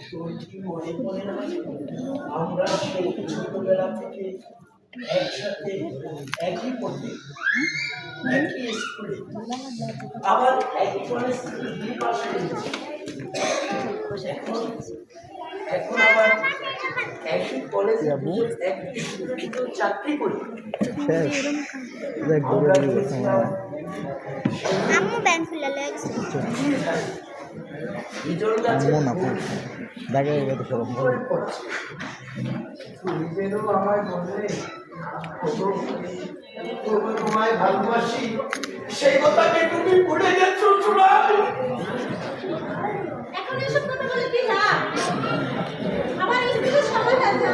তোর কি মনে পড়ে না আমরা সেই ছোটবেলা থেকে একসাথে একই পড়তে একই স্কুলে আবার একই কলেজ থেকে দুই পাশে এখন এখন আবার একই কলেজে একই সুরক্ষিত চাকরি করি। আম্মু ব্যাংক খুলে লাগছে আমায় বললে তোমায় ভালোবাসি, সেই কথাকে তুমি ভুলে গেছ। এখন এসব কথা বলে কি লাভ? আমার স্কুলে সময় আছে।